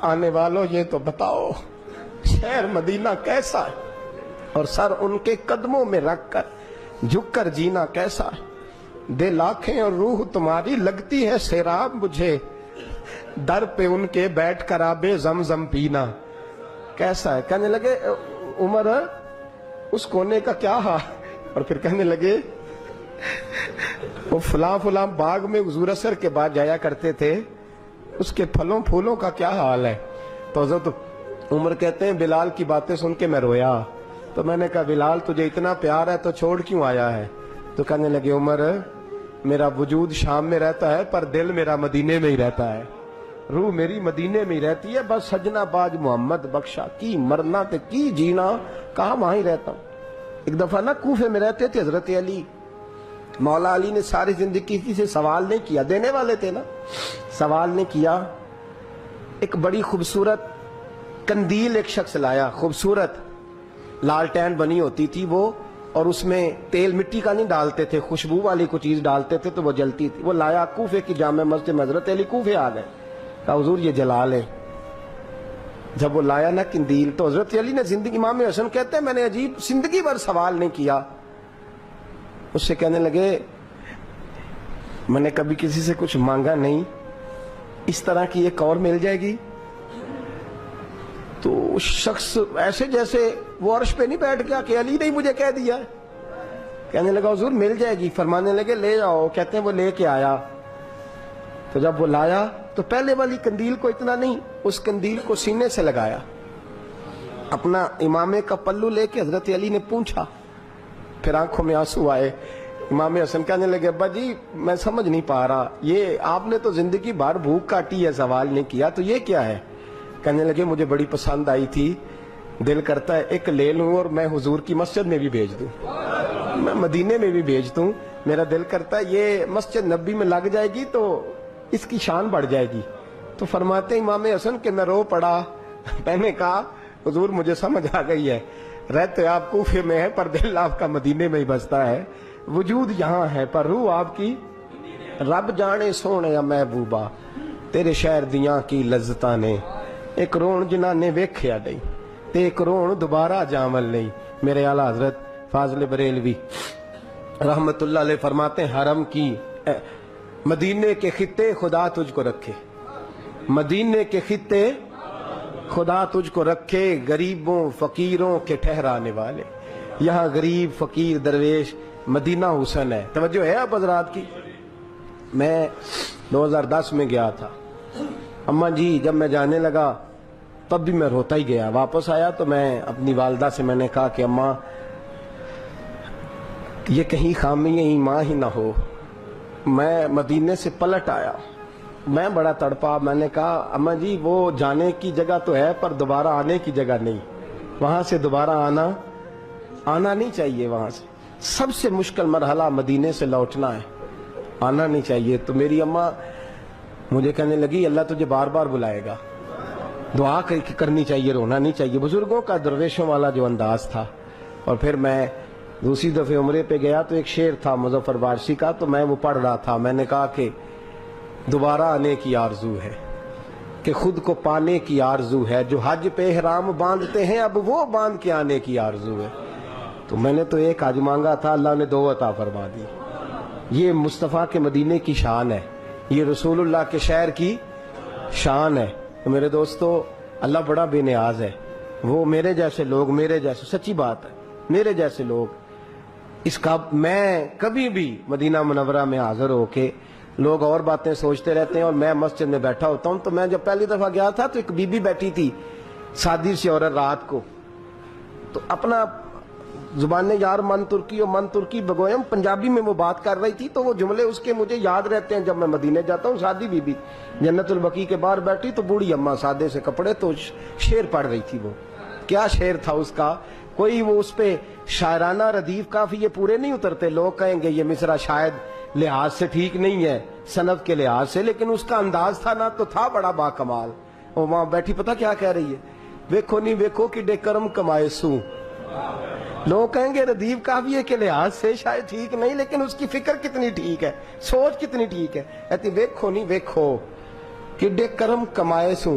آنے والوں یہ تو بتاؤ شہر مدینہ کیسا ہے، اور سر ان کے قدموں میں رکھ کر جھک کر جینا کیسا ہے، دل آنکھیں اور روح تمہاری لگتی ہے سیراب مجھے، در پہ ان کے بیٹھ کر آب زمزم پینا کیسا ہے۔ کہنے لگے عمر اس کونے کا کیا حال، اور پھر کہنے لگے وہ فلاں فلاں باغ میں حضور اثر کے بعد جایا کرتے تھے، اس کے پھلوں پھولوں کا کیا حال ہے۔ تو حضرت عمر کہتے ہیں بلال کی باتیں سن کے میں رویا، تو میں نے کہا بلال تجھے اتنا پیار ہے تو چھوڑ کیوں آیا ہے؟ تو کہنے لگے عمر میرا وجود شام میں رہتا ہے پر دل میرا مدینے میں ہی رہتا ہے، روح میری مدینے میں ہی رہتی ہے، بس سجنا باج محمد بخشا کی مرنا تے کی جینا، کہاں وہاں ہی رہتا ہوں۔ ایک دفعہ نا کوفے میں رہتے تھے حضرت علی، مولا علی نے ساری زندگی کسی سے سوال نہیں کیا، دینے والے تھے نا، سوال نہیں کیا۔ ایک بڑی خوبصورت قندیل ایک شخص لایا، خوبصورت لالٹین بنی ہوتی تھی وہ، اور اس میں تیل مٹی کا نہیں ڈالتے تھے، خوشبو والی کوئی چیز ڈالتے تھے تو وہ جلتی تھی۔ وہ لایا کوفے کی جامع مسجد میں، حضرت علی کوفے آ گئے، کہا حضور یہ جلا لیں۔ جب وہ لایا نا قندیل تو حضرت علی نے زندگی، امام حسن کہتے ہیں میں نے عجیب زندگی بھر سوال نہیں کیا، اس سے کہنے لگے میں نے کبھی کسی سے کچھ مانگا نہیں، اس طرح کی ایک اور مل جائے گی؟ تو اس شخص ایسے جیسے وہ عرش پہ نہیں بیٹھ گیا کہ علی نے مجھے کہہ دیا ہے، کہنے لگا حضور مل جائے گی، فرمانے لگے لے جاؤ، کہتے ہیں وہ لے کے آیا۔ تو جب وہ لایا تو پہلے والی قندیل کو اتنا نہیں، اس قندیل کو سینے سے لگایا، اپنا امامے کا پلو لے کے حضرت علی نے پوچھا، پھر آنکھوں میں آنسو آئے۔ امام حسن کہنے لگے ابا جی میں سمجھ نہیں پا رہا، یہ آپ نے تو زندگی بھر بھوک کاٹی ہے، سوال نہیں کیا، تو یہ کیا ہے؟ کہنے لگے مجھے بڑی پسند آئی تھی، دل کرتا ہے ایک لے لوں اور میں حضور کی مسجد میں بھی بھیج دوں، میں مدینے میں بھی بھیج دوں، میرا دل کرتا ہے یہ مسجد نبی میں لگ جائے گی تو اس کی شان بڑھ جائے گی۔ تو فرماتے ہیں امام حسن کہ میں رو پڑا، میں نے کہا حضور مجھے سمجھ آ گئی ہے، رہتے آپ کوفے میں ہے پر دل آپ کا مدینے میں ہی بستا ہے، وجود یہاں ہے پر روح آپ کی، رب جانے سونے یا محبوبہ تیرے شہر دیاں کی لذتاں نے، ایک رون جنہاں نے ویکھیا نہیں تے ایک رون دوبارہ جامل نہیں۔ میرے اعلیٰ حضرت فاضل بریلوی رحمت اللہ علیہ فرماتے ہیں حرم کی مدینے کے خطے خدا تجھ کو رکھے، مدینے کے خطے خدا تجھ کو رکھے، غریبوں فقیروں کے ٹھہرانے والے، یہاں غریب فقیر درویش مدینہ حسن ہے۔ توجہ ہے آپ حضرات کی؟ میں 2010 میں گیا تھا، اماں جی جب میں جانے لگا تب بھی میں روتا ہی گیا، واپس آیا تو میں اپنی والدہ سے میں نے کہا کہ اماں یہ کہیں خامی ایمان ہی نہ ہو، میں مدینے سے پلٹ آیا، میں بڑا تڑپا، میں نے کہا اماں جی وہ جانے کی جگہ تو ہے پر دوبارہ آنے کی جگہ نہیں، وہاں سے دوبارہ آنا نہیں چاہیے، وہاں سے سب سے مشکل مرحلہ مدینے سے لوٹنا ہے، آنا نہیں چاہیے۔ تو میری اماں مجھے کہنے لگی اللہ تجھے بار بار بلائے گا، دعا کرنی چاہیے، رونا نہیں چاہیے، بزرگوں کا درویشوں والا جو انداز تھا۔ اور پھر میں دوسری دفعہ عمرے پہ گیا تو ایک شعر تھا مظفر وارثی کا، تو میں وہ پڑھ رہا تھا، میں نے کہا کہ دوبارہ آنے کی آرزو ہے، کہ خود کو پانے کی آرزو ہے، جو حج پہ احرام باندھتے ہیں اب وہ باندھ کے آنے کی آرزو ہے۔ تو میں نے تو ایک حج مانگا تھا، اللہ نے 2 عطا فرما دی۔ یہ مصطفیٰ کے مدینے کی شان ہے، یہ رسول اللہ کے شہر کی شان ہے۔ تو میرے دوستو اللہ بڑا بے نیاز ہے، وہ میرے جیسے لوگ، میرے جیسے، سچی بات ہے، میرے جیسے لوگ اس کا، میں کبھی بھی مدینہ منورہ میں حاضر ہو کے لوگ اور باتیں سوچتے رہتے ہیں اور میں مسجد میں بیٹھا ہوتا ہوں۔ تو میں جب پہلی دفعہ گیا تھا تو ایک بی بی بیٹھی تھی سادی سی عورت، رات کو تو اپنا زبان یار من ترکی اور من ترکی بگویم پنجابی میں وہ بات کر رہی تھی، تو وہ جملے اس کے مجھے یاد رہتے ہیں جب میں مدینے جاتا ہوں۔ سادی بی بی جنت البقیع کے باہر بیٹھی تو بوڑھی اماں سادے سے کپڑے، تو شعر پڑھ رہی تھی۔ وہ کیا شعر تھا اس کا، کوئی وہ اس پہ شاعرانہ ردیف کافی یہ پورے نہیں اترتے، لوگ کہیں گے یہ مصرع شاید لحاظ سے ٹھیک نہیں ہے صنف کے لحاظ سے، لیکن اس کا انداز تھا نا تو تھا بڑا با کمال۔ وہ وہاں بیٹھی پتہ کیا کہہ رہی ہے، ویکھو نہیں ویکھو کہ کرم کمائے سو، لوگ کہیں گے ردیف کافیے کے لحاظ سے شاید ٹھیک نہیں، لیکن اس کی فکر کتنی ٹھیک ہے، سوچ کتنی ٹھیک ہے۔ کہتی ویکھو نہیں ویکھو کہ کرم کمائے سو،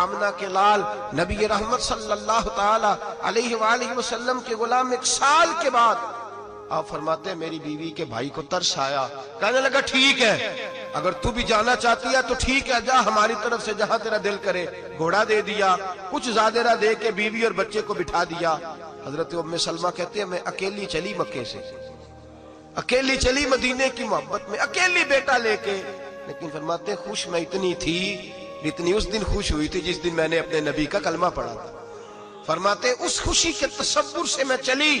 آمنہ کے لال نبی رحمت صلی اللہ تعالی علیہ وآلہ وسلم کے غلام 1 سال کے بعد آپ فرماتے ہیں میری بیوی کے بھائی کو ترس آیا، کہنے لگا ٹھیک ہے اگر تو بھی جانا چاہتی ہے تو ٹھیک ہے، جا ہماری طرف سے جہاں تیرا دل کرے۔ گھوڑا دے دیا، کچھ زادرہ دے کے بیوی اور بچے کو بٹھا دیا۔ حضرت ام سلمہ کہتے ہیں میں اکیلی چلی مکے سے، اکیلی چلی مدینے کی محبت میں، اکیلی بیٹا لے کے، لیکن فرماتے ہیں خوش میں اتنی تھی جتنی اس دن خوش ہوئی تھی جس دن میں نے اپنے نبی کا کلمہ پڑھا تھا۔ فرماتے ہیں اس خوشی کے تصور سے میں چلی،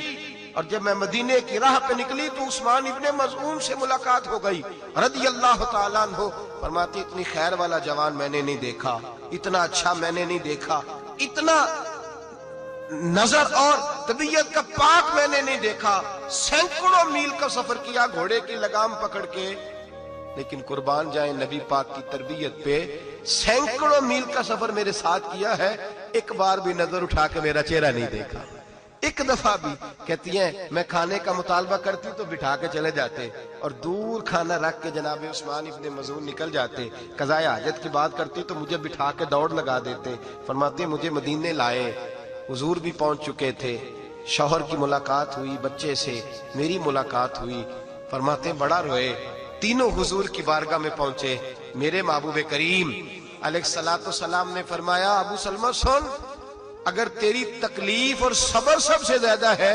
اور جب میں مدینے کی راہ پہ نکلی تو عثمان ابن مظعون سے ملاقات ہو گئی رضی اللہ تعالیٰ عنہ۔ فرماتے اتنی خیر والا جوان میں نے نہیں دیکھا، اتنا اچھا میں نے نہیں دیکھا، اتنا نظر اور طبیعت کا پاک میں نے نہیں دیکھا۔ سینکڑوں میل کا سفر کیا گھوڑے کی لگام پکڑ کے، لیکن قربان جائیں نبی پاک کی تربیت پہ، سینکڑوں میل کا سفر میرے ساتھ کیا ہے، ایک بار بھی نظر اٹھا کے میرا چہرہ نہیں دیکھا، ایک دفعہ بھی۔ کہتی ہیں میں کھانے کا مطالبہ کرتی تو بٹھا کے چلے جاتے، اور دور کھانا رکھ کے جناب عثمان ابن مظعون نکل جاتے۔ قضائے حاجت کی بات کرتی تو مجھے بٹھا کے دوڑ لگا دیتے۔ فرماتے مجھے مدینے لائے، حضور بھی پہنچ چکے تھے، شوہر کی ملاقات ہوئی، بچے سے میری ملاقات ہوئی۔ فرماتے بڑا روئے، تینوں حضور کی بارگاہ میں پہنچے۔ میرے محبوب کریم علیہ السلام نے فرمایا ابو سلمہ سن، اگر تیری تکلیف اور صبر سب سے زیادہ ہے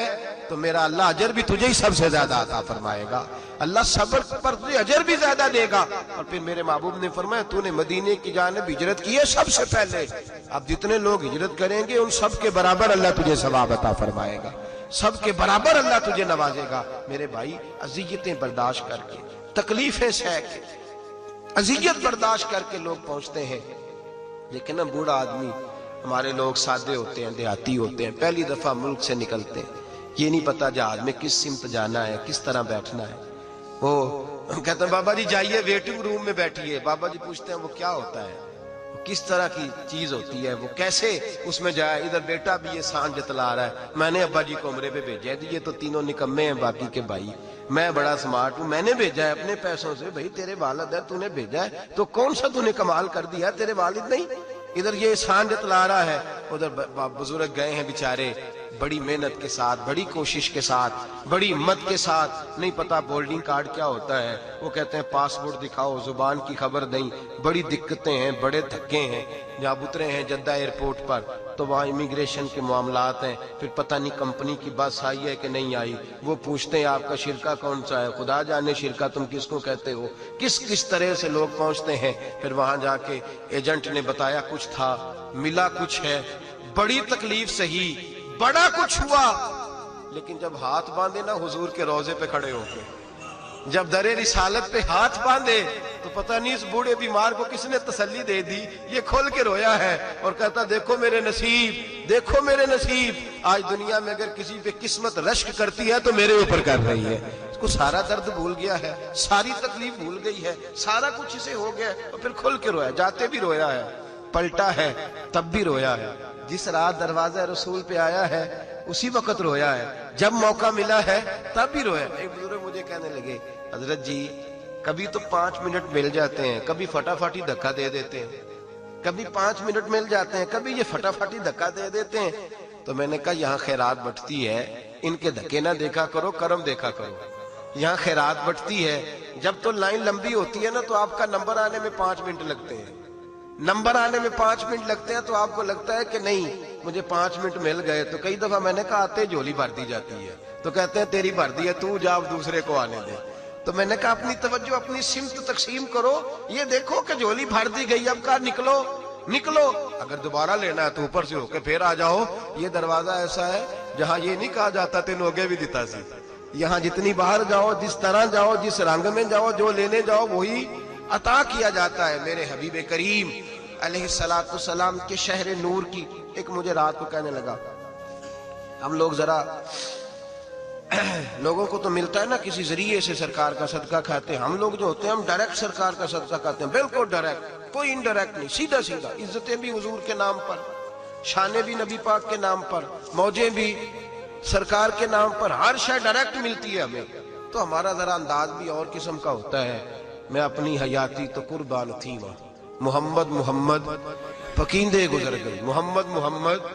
تو میرا اللہ اجر بھی تجھے ہی سب سے زیادہ عطا فرمائے گا، اللہ صبر پر تجھے اجر بھی زیادہ دے گا۔ اور پھر میرے محبوب نے فرمایا تو نے مدینے کی جانب ہجرت کی ہے سب سے پہلے، اب جتنے لوگ ہجرت کریں گے ان سب کے برابر اللہ تجھے ثواب عطا فرمائے گا، سب کے برابر اللہ تجھے نوازے گا۔ میرے بھائی اذیتیں برداشت کر کے، تکلیفیں سہ کے، اذیت برداشت کر کے لوگ پہنچتے ہیں، لیکن نا بوڑھا آدمی، ہمارے لوگ سادے ہوتے ہیں، دیہاتی ہوتے ہیں، پہلی دفعہ ملک سے نکلتے ہیں، یہ نہیں پتا جہاز میں کس سمت جانا ہے، کس طرح بیٹھنا ہے۔ وہ کہتے ہیں بابا جی جائیے ویٹنگ روم میں بیٹھیے، بابا جی پوچھتے ہیں وہ کیا ہوتا ہے، وہ کس طرح کی چیز ہوتی ہے، وہ کیسے اس میں جائے۔ ادھر بیٹا بھی یہ سان جتلا رہا ہے، میں نے ابا جی کو عمرے پہ بھیجا ہے، یہ تو تینوں نکمے ہیں باقی کے بھائی، میں بڑا سمارٹ ہوں، میں نے بھیجا ہے اپنے پیسوں سے۔ بھائی تیرے والد ہے، تو نے بھیجا ہے تو کون سا تو نے کمال کر دیا، تیرے والد نہیں۔ ادھر یہ احسان جتلا رہا ہے، ادھر بزرگ گئے ہیں بیچارے بڑی محنت کے ساتھ، بڑی کوشش کے ساتھ، بڑی ہمت کے ساتھ، نہیں پتا بورڈنگ کارڈ کیا ہوتا ہے، وہ کہتے ہیں پاسپورٹ دکھاؤ، زبان کی خبر نہیں، بڑی دقتیں ہیں، بڑے دھکے ہیں۔ جب اترے ہیں جدہ ایئرپورٹ پر تو وہاں امیگریشن کے معاملات ہیں، پھر پتہ نہیں کمپنی کی بس آئی ہے کہ نہیں آئی، وہ پوچھتے ہیں آپ کا شرکہ کون سا ہے، خدا جانے شرکہ تم کس کو کہتے ہو، کس طرح سے لوگ پہنچتے ہیں۔ پھر وہاں جا کے ایجنٹ نے بتایا کچھ تھا، ملا کچھ ہے، بڑی تکلیف سہی، بڑا کچھ ہوا، لیکن جب ہاتھ باندھے نا حضور کے روضے پہ کھڑے ہو کے، جب در رسالت پہ ہاتھ باندھے تو پتہ نہیں اس بوڑھے بیمار کو کس نے تسلی دے دی، یہ کھول کے رویا ہے اور کہتا دیکھو میرے نصیب، دیکھو میرے نصیب، آج دنیا میں اگر کسی پہ قسمت رشک کرتی ہے تو میرے اوپر کر رہی ہے۔ اس کو سارا درد بھول گیا ہے، ساری تکلیف بھول گئی ہے، سارا کچھ اسے ہو گیا ہے، اور پھر کھل کے رویا، جاتے بھی رویا ہے، پلٹا ہے تب بھی رویا ہے، جس رات دروازہ رسول پہ آیا ہے اسی وقت رویا ہے، جب موقع ملا ہے تب بھی رویا۔ ایک بزرگ مجھے کہنے لگے حضرت جی کبھی تو 5 منٹ مل جاتے ہیں، کبھی فٹافٹی دھکا دے دیتے ہیں، کبھی 5 منٹ مل جاتے ہیں، کبھی یہ فٹافٹی دھکا دے دیتے ہیں۔ تو میں نے کہا یہاں خیرات بٹتی ہے، ان کے دھکے نہ دیکھا کرو، کرم دیکھا کرو، یہاں خیرات بٹتی ہے۔ جب تو لائن لمبی ہوتی ہے نا تو آپ کا نمبر آنے میں 5 منٹ لگتے ہیں، نمبر آنے میں 5 منٹ لگتے ہیں تو آپ کو لگتا ہے کہ نہیں مجھے 5 منٹ مل گئے، تو کئی دفعہ میں نے کہا آتے جھولی بھر دی جاتی ہے، تو کہتے ہیں تیری بھر دی ہے تو جا اب دوسرے کو آنے دے۔ تو میں نے کہا اپنی توجہ اپنی سمت تقسیم کرو، یہ دیکھو کہ جھولی بھر دی گئی، اب کہا نکلو نکلو، اگر دوبارہ لینا ہے تو اوپر سے ہو کے پھر آ جاؤ۔ یہ دروازہ ایسا ہے جہاں یہ نہیں کہا جاتا تینوں اگے بھی دیتا سی، یہاں جتنی باہر جاؤ، جس طرح جاؤ، جس رنگ میں جاؤ، جو لینے جاؤ وہی عطا کیا جاتا ہے۔ میرے حبیب کریم علیہ السلام کے شہر نور کی ایک مجھے رات کو کہنے لگا، ہم لوگ ذرا لوگوں کو تو ملتا ہے نا کسی ذریعے سے سرکار کا صدقہ کھاتے ہیں، ہم لوگ جو ہوتے ہیں ہم ڈائریکٹ سرکار کا صدقہ کھاتے ہیں، بالکل ڈائریکٹ، کوئی انڈائریکٹ نہیں، سیدھا سیدھا، عزتیں بھی حضور کے نام پر، شانیں بھی نبی پاک کے نام پر، موجیں بھی سرکار کے نام پر، ہر شے ڈائریکٹ ملتی ہے ہمیں۔ تو ہمارا ذرا انداز بھی اور قسم کا ہوتا ہے۔ میں اپنی حیاتی تو قربان تھی وہاں، محمد محمد پکیندے گزر گئی محمد محمد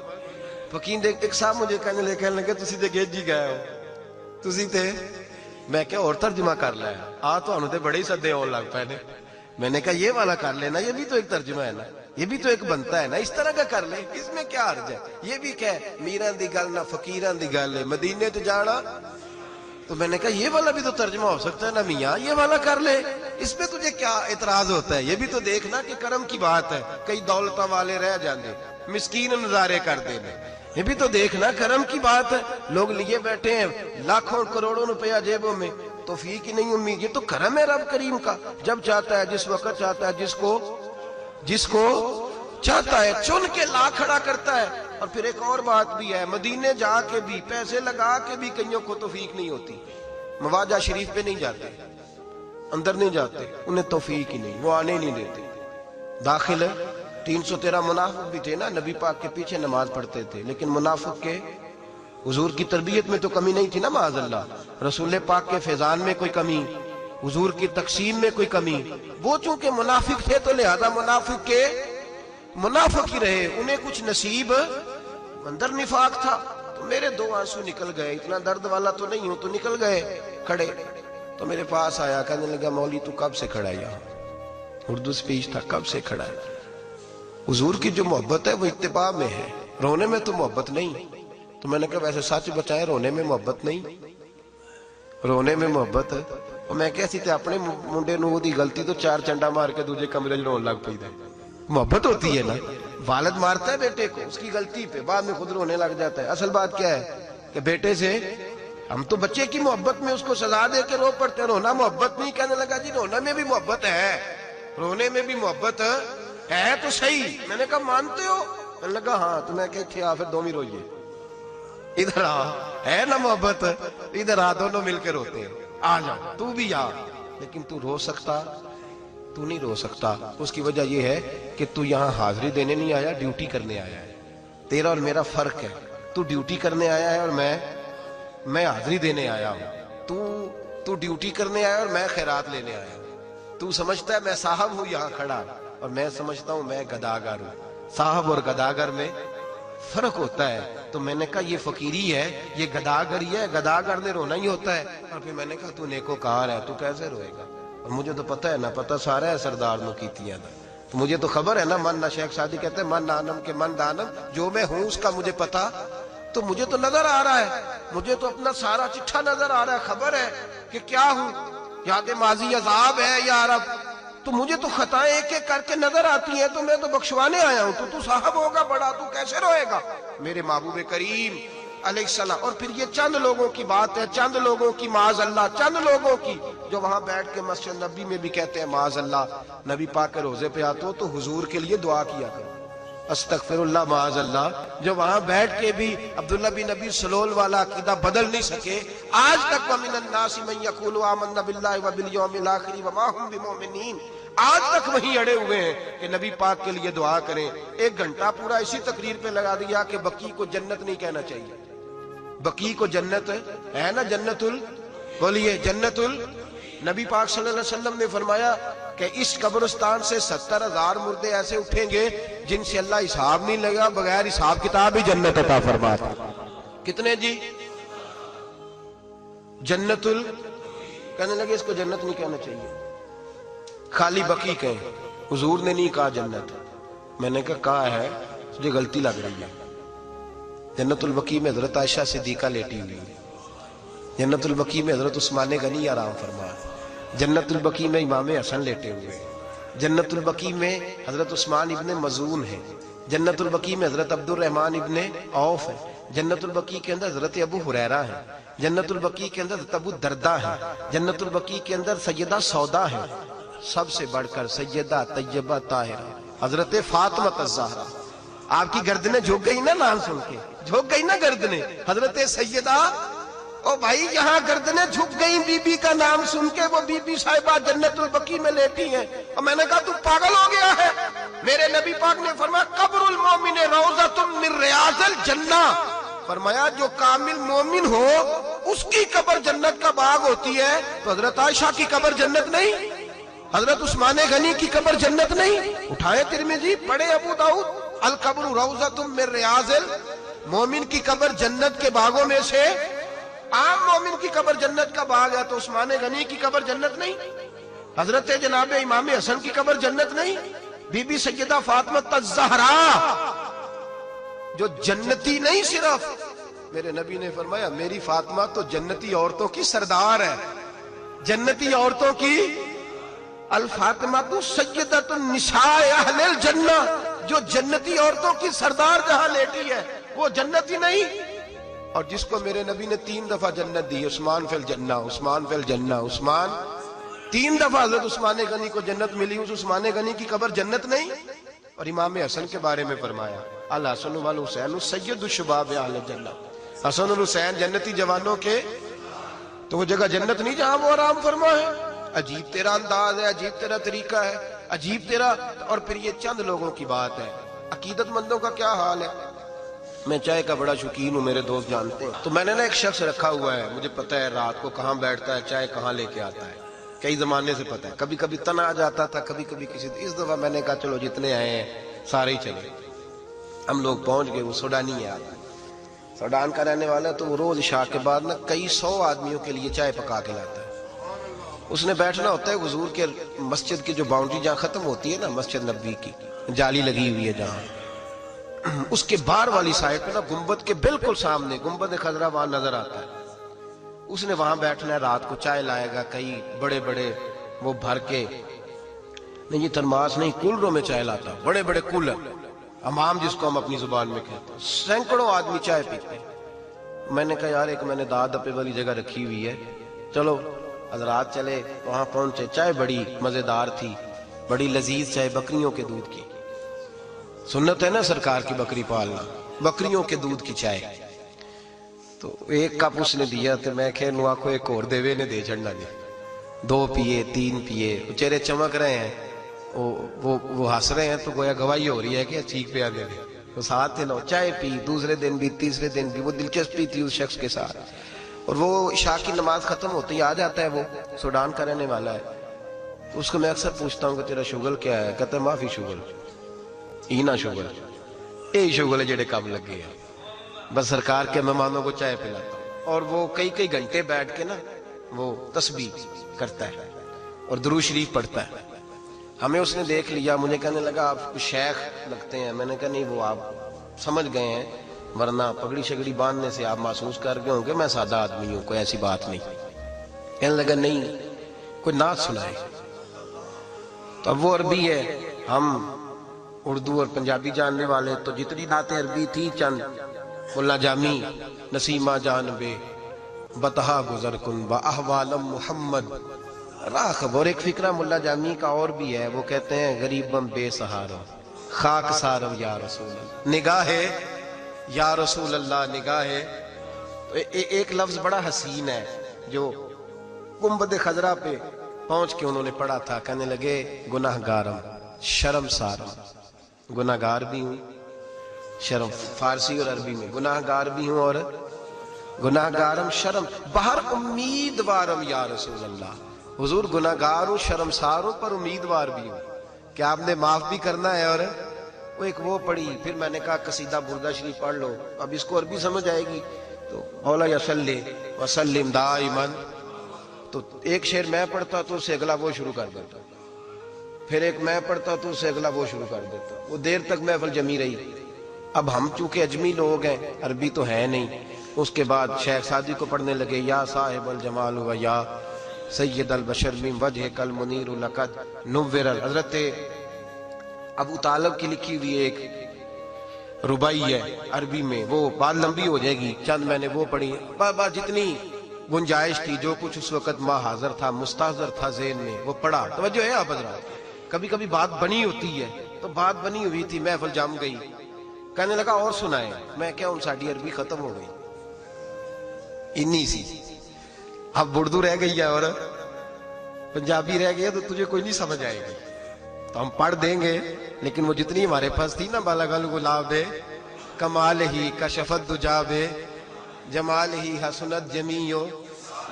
پکیندے ایک صاحب مجھے کہنے لگے تسی تے گیجی گئے ہو تسی تے میں کیا اور ترجمہ کر لیا تو تے بڑے ہی سدے اور لگ پے نے میں نے کہا یہ والا کر لینا یہ بھی تو ایک ترجمہ ہے نا یہ بھی تو ایک بنتا ہے نا اس طرح کا کر لے اس میں کیا حرج ہے یہ بھی کیا ہے میران دی گل نہ فقیران دی گل ہے مدینے تے جانا تو میں نے کہا یہ والا بھی تو ترجمہ ہو سکتا ہے نا میاں یہ والا کر لے اس پہ تجھے کیا اعتراض ہوتا ہے یہ بھی تو دیکھنا کہ کرم کی بات ہے کئی دولتوں والے رہ جاندے مسکین نظارے کر دینے یہ بھی تو دیکھنا کرم کی بات ہے لوگ لیے بیٹھے ہیں لاکھوں کروڑوں روپیہ جیبوں میں توفیق ہی نہیں امید یہ تو کرم ہے رب کریم کا جب چاہتا ہے جس وقت چاہتا ہے جس کو چاہتا ہے چن کے لا کھڑا کرتا ہے اور پھر ایک اور بات بھی ہے مدینے جا کے بھی پیسے لگا کے بھی کئیوں کو توفیق نہیں ہوتی مواجہ شریف پہ نہیں جاتے اندر نہیں جاتے انہیں توفیق ہی نہیں وہ آنے نہیں دیتے داخل ہے 313 منافق بھی تھے نا نبی پاک کے پیچھے نماز پڑھتے تھے لیکن منافق کے حضور کی تربیت میں تو کمی نہیں تھی نا معاذ اللہ رسول پاک کے فیضان میں کوئی کمی حضور کی تقسیم میں کوئی کمی وہ چونکہ منافق تھے تو لہذا منافق ہی رہے انہیں کچھ نصیب اندر نفاق تھا تو میرے 2 آنسو نکل گئے اتنا درد والا تو نہیں ہوں تو نکل گئے کھڑے تو میرے پاس آیا کہنے لگا مولوی تو کب سے کھڑا ہے یہاں اردو سپیچ تھا کب سے کھڑا ہے حضور کی جو محبت ہے وہ اتباع میں ہے رونے میں تو محبت نہیں تو میں نے کہا ویسے سچ بچائیں رونے میں محبت نہیں رونے میں محبت ہے اور میں کہسی تے اپنے منڈے نو دی غلطی تو 4 چنڈا مار کے دوجے کمرے رون لگ پئی محبت ہوتی ہے نا والد مارتا ہے بیٹے کو اس کی غلطی پہ بعد میں خود رونے لگ جاتا ہے اصل بات کیا ہے کہ بیٹے سے ہم تو بچے کی محبت میں اس کو سزا دے کے رو پڑتے ہیں رونا محبت نہیں کہنے لگا جی رونا میں بھی محبت ہے رونے میں بھی محبت ہے تو صحیح میں نے کہا مانتے ہو کہنے لگا ہاں تو میں کہتے ہیں پھر دومی روئیے ادھر آ ہے نا محبت ادھر آ دونوں مل کے روتے ہیں آ جا تو بھی آ لیکن تو رو سکتا تو نہیں رو سکتا اس کی وجہ یہ ہے کہ تو یہاں حاضری دینے نہیں آیا ڈیوٹی کرنے آیا ہے تیرا اور میرا فرق ہے تو ڈیوٹی کرنے آیا ہے اور میں حاضری دینے آیا ہوں تو ڈیوٹی کرنے آیا اور میں خیرات لینے آیا ہوں تو سمجھتا ہے میں صاحب ہوں یہاں کھڑا اور میں سمجھتا ہوں میں گداگر ہوں صاحب اور گداگر میں فرق ہوتا ہے تو میں نے کہا یہ فقیری ہے یہ گداگر ہی ہے گداگر نے رونا ہی ہوتا ہے اور پھر میں نے کہا تو نیکوکار ہے تو کیسے روئے گا اور مجھے تو پتہ ہے نا پتہ سارا ہے سردار نو کیتیاں دا تو مجھے تو خبر ہے نا من نہ شیخ سعدی کہتے ہیں من نانم کے من دانم جو میں ہوں اس کا مجھے پتہ تو مجھے تو نظر آ رہا ہے مجھے تو اپنا سارا چٹھا نظر آ رہا ہے خبر ہے کہ کیا ہوں یاد ماضی عذاب ہے یا رب تو مجھے تو خطائیں ایک ایک کر کے نظر آتی ہیں تو میں تو بخشوانے آیا ہوں تو صاحب ہوگا بڑا تو کیسے روئے گا میرے محبوب کریم علیہ السلام اور پھر یہ چند لوگوں کی بات ہے چند لوگوں کی معاذ اللہ چند لوگوں کی جو وہاں بیٹھ کے مسجد نبی میں بھی کہتے ہیں معاذ اللہ نبی پاک کے روزے پہ آتے ہو تو حضور کے لیے دعا کیا کرو استغفر اللہ معاذ اللہ جو وہاں بیٹھ کے بھی عبداللہ بن نبی سلول والا عقیدہ بدل نہیں سکے آج تک وَمِنَ النَّاسِ مَن يَقُولُ آمَنَّا بِاللَّهِ وَبِالْيَوْمِ الْآخِرِ وَمَا هُمْ بِمُؤْمِنِينَ آج تک وہیں اڑے ہوئے ہیں کہ نبی پاک کے لیے دعا کریں 1 گھنٹہ پورا اسی تقریر پہ لگا دیا کہ بقی کو جنت نہیں کہنا چاہیے بقی کو جنت ہے نا جنت بولیے جنت نبی پاک صلی اللہ علیہ وسلم نے فرمایا کہ اس قبرستان سے 70,000 مردے ایسے اٹھیں گے جن سے اللہ حساب نہیں لگا بغیر حساب کتاب ہی جنت عطا فرماتا کتنے جی جنت کہنے لگے اس کو جنت نہیں کہنا چاہیے خالی بقی کہیں حضور نے نہیں کہا جنت میں نے کہا ہے مجھے غلطی لگ رہی ہے جنت البقیع میں حضرت عائشہ صدیقہ لیٹی ہوئی ہے جنت البقیع میں حضرت عثمان غنی آرام فرمایا جنت البقیع میں امام حسن لیٹے ہوئے ہیں جنت البقیع میں حضرت عثمان ابن مظعون ہے جنت البقیع میں حضرت عبد الرحمن ابن عوف ہے جنت البقیع کے اندر حضرت ابو ہریرہ ہے جنت البقیع کے اندر حضرت ابو دردہ ہے جنت البقیع کے اندر سیدہ سودا ہے سب سے بڑھ کر سیدہ طیبہ طاہرہ حضرت فاطمہ الزہرا آپ کی گردنیں جھک گئی نا نام سن کے جھک گئی نا گردنیں حضرت سیدہ او بھائی یہاں گردنیں جھک گئی بی بی کا نام سن کے وہ بی بی صاحبہ جنت البقیع میں لیٹی ہیں اور میں نے کہا تو پاگل ہو گیا ہے میرے نبی پاک نے فرمایا قبر المومن روضۃ من ریاض الجنہ فرمایا جو کامل مومن ہو اس کی قبر جنت کا باغ ہوتی ہے تو حضرت عائشہ کی قبر جنت نہیں حضرت عثمان غنی کی قبر جنت نہیں؟ اٹھائے ترمذی، پڑھے ابو داؤد، القبر روضۃ من ریاض المومن کی قبر جنت کے باغوں میں سے، عام مومن کی قبر جنت کا باغ ہے تو عثمان غنی کی قبر جنت نہیں؟ حضرت جناب امام حسن کی قبر جنت نہیں؟ بی بی سیدہ فاطمہ الزہرا جو جنتی نہیں، صرف میرے نبی نے فرمایا میری فاطمہ تو جنتی عورتوں کی سردار ہے، جنتی عورتوں کی الفاطمہ تو سیدۃ النساء اہل الجنہ، جو جنتی عورتوں کی سردار جہاں لیٹی ہے وہ جنتی نہیں؟ اور جس کو میرے نبی نے 3 دفعہ جنت دی، عثمان فی الجنہ، عثمان فی الجنہ، عثمان 3 دفعہ حضرت عثمان غنی کو جنت ملی، اس عثمان غنی کی قبر جنت نہیں؟ اور امام حسن کے بارے میں فرمایا الحسن والحسین سید الشباب اہل الجنہ، حسن اور حسین جنتی جوانوں کے، تو وہ جگہ جنت نہیں جہاں وہ آرام فرما ہے؟ عجیب تیرا انداز ہے، عجیب تیرا طریقہ ہے، عجیب تیرا۔ اور پھر یہ چند لوگوں کی بات ہے، عقیدت مندوں کا کیا حال ہے؟ میں چائے کا بڑا شوقین ہوں، میرے دوست جانتے ہیں، تو میں نے نا ایک شخص رکھا ہوا ہے، مجھے پتا ہے رات کو کہاں بیٹھتا ہے، چائے کہاں لے کے آتا ہے، کئی زمانے سے پتا ہے، کبھی کبھی تنا آ جاتا تھا، کبھی کبھی کسی، اس دفعہ میں نے کہا چلو جتنے آئے ہیں سارے ہی چلے۔ ہم لوگ پہنچ گئے، وہ سوڈانی ہے، سوڈان کا رہنے والا ہے، تو وہ روز عشاء کے بعد نا کئی 100 آدمیوں کے لیے چائے پکا کے لاتا ہے۔ اس نے بیٹھنا ہوتا ہے حضور کے مسجد کی جو باؤنڈری جہاں ختم ہوتی ہے نا، مسجد نبوی کی جالی لگی ہوئی ہے جہاں، اس کے باہر والی سائڈ پہ نا گنبد کے بالکل سامنے گنبد خضرا وہاں نظر آتا ہے، اس نے وہاں بیٹھنا ہے، رات کو چائے لائے گا، کئی بڑے بڑے وہ بھر کے، نہیں یہ ترماس نہیں، کولروں میں چائے لاتا، بڑے بڑے کولر، امام جس کو ہم اپنی زبان میں کہتے ہیں، سینکڑوں آدمی چائے پیتے ہیں۔ میں نے کہا یار ایک میں نے داد دپے والی جگہ رکھی ہوئی ہے، چلو حضرات چلے، وہاں پہنچے، چائے بڑی مزیدار تھی، بڑی لذیذ چائے، بکریوں کے دودھ کی، سنت ہے نا سرکار کی بکری پالنا، بکریوں کے دودھ کی چائے، تو ایک کپ اس نے دیا تو میں کہ نوا کو ایک اور دیوے نے دے چڑھنا دے، 2 پیے 3 پیے، چہرے چمک رہے ہیں، وہ ہنس رہے ہیں، تو گویا گواہی ہو رہی ہے کہ ٹھیک پہ آنے دے، وہ ساتھ تھے نا، چائے پی، دوسرے دن بھی تیسرے دن بھی، وہ دلچسپی تھی اس شخص کے ساتھ، اور وہ عشاء کی نماز ختم ہوتی آ جاتا ہے، وہ سوڈان کا رہنے والا ہے، اس کو میں اکثر پوچھتا ہوں کہ تیرا شغل کیا ہے، کہتا ہے معافی شغل، اینا شغل، یہی شغل ہے جڑے کام لگے ہیں، بس سرکار کے مہمانوں کو چائے پلاتا ہوں، اور وہ کئی گھنٹے بیٹھ کے نا وہ تسبیح کرتا ہے اور درود شریف پڑھتا ہے۔ ہمیں اس نے دیکھ لیا، مجھے کہنے لگا آپ کچھ شیخ لگتے ہیں، میں نے کہا نہیں وہ آپ سمجھ گئے ہیں، ورنہ پگڑی شگڑی باندھنے سے آپ محسوس کر گئے ہوں کہ میں سادہ آدمی ہوں، کوئی ایسی بات نہیں۔ کہنے لگا نہیں کوئی نعت سنائے، تو اب وہ عربی ہے، ہم اردو اور پنجابی جاننے والے، تو جتنی نعتیں عربی تھی چند، ملا جامی نسیمہ جانبے بتہا گزر کن با احوالم محمد راہ خبر، ایک فکرہ ملا جامی کا اور بھی ہے، وہ کہتے ہیں غریبم بے سہارا خاک سارو یا رسول اللہ، نگاہ یا رسول اللہ، نگاہ ایک لفظ بڑا حسین ہے جو گنبد خضرا پہ پہنچ کے انہوں نے پڑھا تھا، کہنے لگے گناہ گارم شرم سارم، گناہ گار بھی ہوں، شرم فارسی اور عربی میں گناہ گار بھی ہوں، اور گناہ گارم شرم باہر امیدوارم یا رسول اللہ، حضور گناہ گار ہوں، شرمسار ہوں، پر امیدوار بھی ہوں کہ آپ نے معاف بھی کرنا ہے۔ اور وہ ایک وہ پڑھی، پھر میں نے کہا قصیدہ بردہ شریف پڑھ لو، اب اس کو عربی سمجھ آئے گی، تو اولا یصلی وسلم دائما، تو ایک شعر میں پڑھتا تو اس سے اگلا وہ شروع کر دیتا، پھر ایک میں پڑھتا تو اس سے اگلا وہ شروع کر دیتا، وہ دیر تک محفل جمی رہی۔ اب ہم چونکہ اجمی لوگ ہیں، عربی تو ہے نہیں، اس کے بعد شیخ سعدی کو پڑھنے لگے، یا صاحب الجمال و یا سید البشر من وجہک المنیر لقد نور، حضرت ابو طالب کی لکھی ہوئی ایک ربائی ہے عربی میں، وہ بات لمبی ہو جائے گی، چند میں نے وہ پڑھی، جتنی گنجائش تھی، جو کچھ اس وقت ماں حاضر تھا، مستحضر تھا ذہن میں، وہ پڑھا۔ توجہ ہے آپ حضرات، کبھی کبھی بات بنی ہوتی ہے، تو بات بنی ہوئی تھی، محفل جم گئی، کہنے لگا اور سنائے، میں کیا ہوں ساڑھی عربی ختم ہو گئی، انی سی، اب اردو رہ گئی ہے اور پنجابی رہ گئی ہے، تو تجھے کوئی نہیں سمجھ آئے گی، تو ہم پڑھ دیں گے، لیکن وہ جتنی ہمارے پاس تھی نا، بالغل گلاب کمال ہی کشفت دجاب جمال ہی حسنت جمیع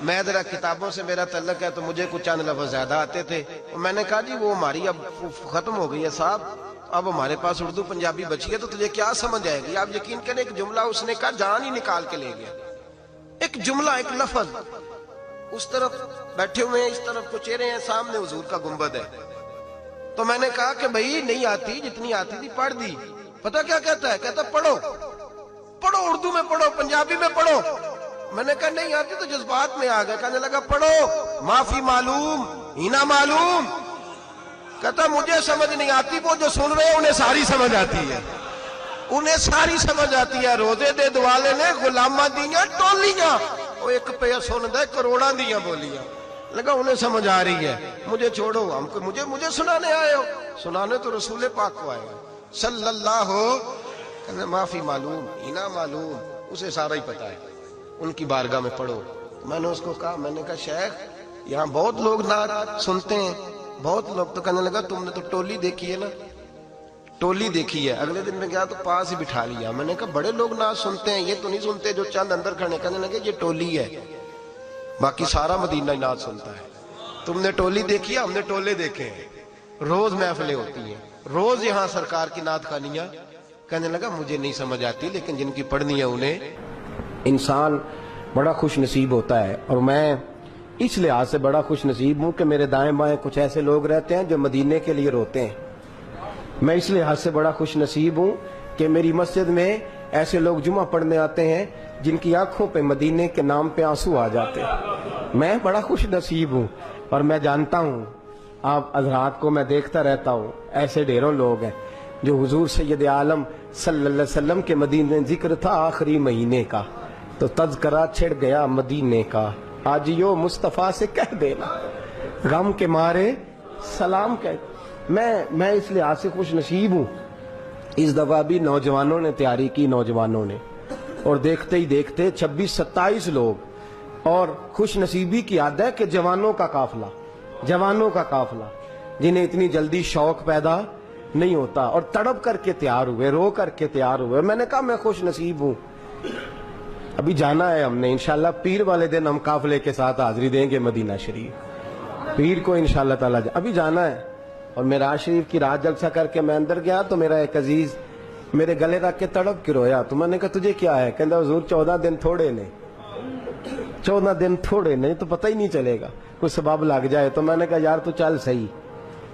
میں ذرا کتابوں سے میرا تعلق ہے تو مجھے کچھ چند لفظ زیادہ آتے تھے. میں نے کہا جی وہ ہماری اب ختم ہو گئی ہے صاحب, اب ہمارے پاس اردو پنجابی بچی ہے تو تجھے کیا سمجھ آئے گی. آپ یقین کریں ایک جملہ اس نے کہا جان ہی نکال کے لے گیا. ایک جملہ, ایک لفظ. اس طرف بیٹھے ہوئے ہیں, اس طرف کو چہرے ہیں, سامنے حضور کا گنبد ہے. تو میں نے کہا کہ بھائی نہیں آتی, جتنی آتی تھی پڑھ دی. پتہ کیا کہتا ہے, کہتا پڑھو پڑھو, اردو میں پڑھو, پنجابی میں پڑھو. میں نے کہا نہیں آتی تو جذبات میں آ گیا. کہنے لگا پڑھو, معافی معلوم ہینا معلوم. کہتا مجھے سمجھ نہیں آتی, وہ جو سن رہے ہیں انہیں ساری سمجھ آتی ہے, انہیں ساری سمجھ آتی ہے. روزے دے دوالے نے غلامہ دیاں ٹولیاں, وہ ایک پہ سن دے کروڑاں دیاں بولیاں. لگا انہیں سمجھ آ رہی ہے, مجھے چھوڑو, ہم کو مجھے سنانے آئے ہو. سنانے تو رسول پاک کو آئے ہو صلی اللہ ہو. کہنے معافی معلوم ہینا معلوم, اسے سارا ہی پتا ہے, ان کی بارگاہ میں پڑھو. میں نے اس کو کہا, میں نے کہا شیخ یہاں بہت لوگ نعت سنتے ہیں, بہت لوگ. تو کہنے لگا تم نے تو ٹولی دیکھی ہے نا, ٹولی دیکھی ہے. اگلے دن میں گیا تو پاس ہی بٹھا لیا. میں نے کہا بڑے لوگ نعت سنتے ہیں, یہ تو نہیں سنتے جو چند اندر کھڑے. کہنے لگے یہ ٹولی ہے, باقی سارا مدینہ نعت سنتا ہے. تم نے ٹولی دیکھی ہے, ہم نے ٹولے دیکھے ہیں. روز محفلیں ہوتی ہیں, روز یہاں سرکار کی نعت خوانیاں. کہنے لگا مجھے نہیں سمجھ آتی, لیکن جن کی پڑھنی ہے انہیں. انسان بڑا خوش نصیب ہوتا ہے, اور میں اس لحاظ سے بڑا خوش نصیب ہوں کہ میرے دائیں بائیں کچھ ایسے لوگ رہتے ہیں جو مدینے کے لیے روتے ہیں. میں اس لحاظ سے بڑا خوش نصیب ہوں کہ میری مسجد میں ایسے لوگ جمعہ پڑھنے آتے ہیں جن کی آنکھوں پہ مدینے کے نام پہ آنسو آ جاتے ہیں. میں بڑا خوش نصیب ہوں, اور میں جانتا ہوں آپ حضرات کو میں دیکھتا رہتا ہوں, ایسے ڈھیروں لوگ ہیں جو حضور سید عالم صلی اللہ علیہ وسلم کے مدینے ذکر تھا آخری مہینے کا, تو تذکرہ چھڑ گیا مدینے کا. آج یو مصطفیٰ سے کہہ دینا, غم کے مارے سلام کہہ. میں اس لحاظ سے خوش نصیب ہوں. اس دفعہ بھی نوجوانوں نے تیاری کی, نوجوانوں نے, اور دیکھتے ہی دیکھتے 26-27 لوگ. اور خوش نصیبی کی عادت ہے کہ جوانوں کا قافلہ جنہیں اتنی جلدی شوق پیدا نہیں ہوتا, اور تڑپ کر کے تیار ہوئے, رو کر کے تیار ہوئے. میں نے کہا میں خوش نصیب ہوں. ابھی جانا ہے ہم نے انشاءاللہ, پیر والے دن ہم قافلے کے ساتھ حاضری دیں گے مدینہ شریف. پیر کو انشاءاللہ تعالی ابھی جانا ہے. اور میراج شریف کی رات جلسہ کر کے میں اندر گیا تو میرا ایک عزیز میرے گلے رکھ کے تڑپ کے رویا. تو میں نے کہا تجھے کیا ہے؟ کہتا حضور 14 دن تھوڑے نے, 14 دن تھوڑے نہیں تو پتہ ہی نہیں چلے گا, کوئی سبب لگ جائے. تو میں نے کہا یار تو چل صحیح,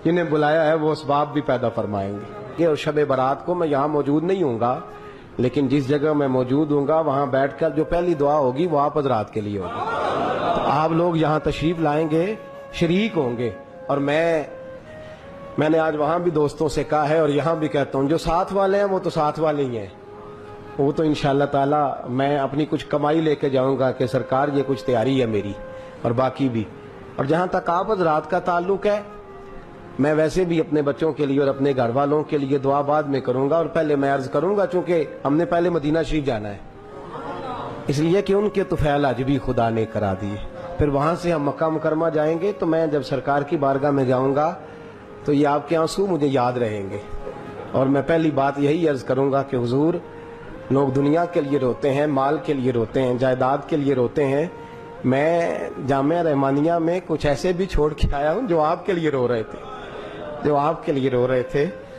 جنہیں بلایا ہے وہ اسباب بھی پیدا فرمائیں گے. اور شب برات کو میں یہاں موجود نہیں ہوں گا, لیکن جس جگہ میں موجود ہوں گا وہاں بیٹھ کر جو پہلی دعا ہوگی وہ آپ حضرات کے لیے ہوگی. تو آپ لوگ یہاں تشریف لائیں گے, شریک ہوں گے. اور میں نے آج وہاں بھی دوستوں سے کہا ہے اور یہاں بھی کہتا ہوں, جو ساتھ والے ہیں وہ تو ساتھ والے ہی ہیں, وہ تو انشاءاللہ تعالی میں اپنی کچھ کمائی لے کے جاؤں گا کہ سرکار یہ کچھ تیاری ہے میری, اور باقی بھی. اور جہاں تک آپ حضرات کا تعلق ہے, میں ویسے بھی اپنے بچوں کے لیے اور اپنے گھر والوں کے لیے دعا بعد میں کروں گا. اور پہلے میں عرض کروں گا, چونکہ ہم نے پہلے مدینہ شریف جانا ہے, اس لیے کہ ان کے طفیل حج بھی خدا نے کرا دیے. پھر وہاں سے ہم مکہ مکرمہ جائیں گے, تو میں جب سرکار کی بارگاہ میں جاؤں گا تو یہ آپ کے آنسو مجھے یاد رہیں گے. اور میں پہلی بات یہی عرض کروں گا کہ حضور, لوگ دنیا کے لیے روتے ہیں, مال کے لیے روتے ہیں, جائیداد کے لیے روتے ہیں. میں جامعہ رحمانیہ میں کچھ ایسے بھی چھوڑ کے آیا ہوں جو آپ کے لیے رو رہے تھے,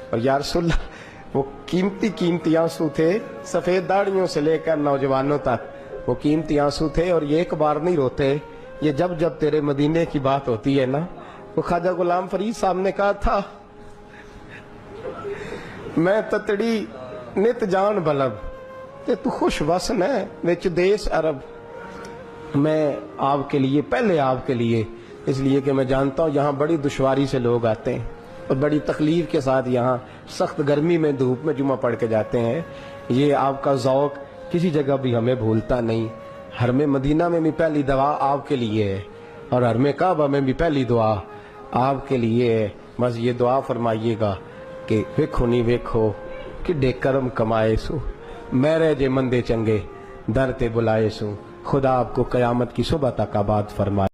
اور یا رسول اللہ وہ قیمتی آنسو تھے, سفید داڑیوں سے لے کر نوجوانوں تک وہ قیمتی آنسو تھے. اور یہ ایک بار نہیں روتے, یہ جب تیرے مدینے کی بات ہوتی ہے نا. وہ خواجہ غلام فرید صاحب نے کہا تھا, میں تتڑی نت جان بلب تے تو خوش وسن ہے وچ دیس عرب. میں آپ کے لیے, پہلے آپ کے لیے, اس لیے کہ میں جانتا ہوں یہاں بڑی دشواری سے لوگ آتے ہیں اور بڑی تکلیف کے ساتھ یہاں سخت گرمی میں دھوپ میں جمعہ پڑھ کے جاتے ہیں. یہ آپ کا ذوق کسی جگہ بھی ہمیں بھولتا نہیں. حرم مدینہ میں بھی پہلی دعا آپ کے لیے ہے, اور حرم کعبہ میں بھی پہلی دعا آپ کے لیے ہے. بس یہ دعا فرمائیے گا کہ ویکھو نہیں ویکھو کہ کرم کمائے سو, میرے جے مندے چنگے در تے بلائے سو. خدا آپ کو قیامت کی صبح تک آباد فرمائے.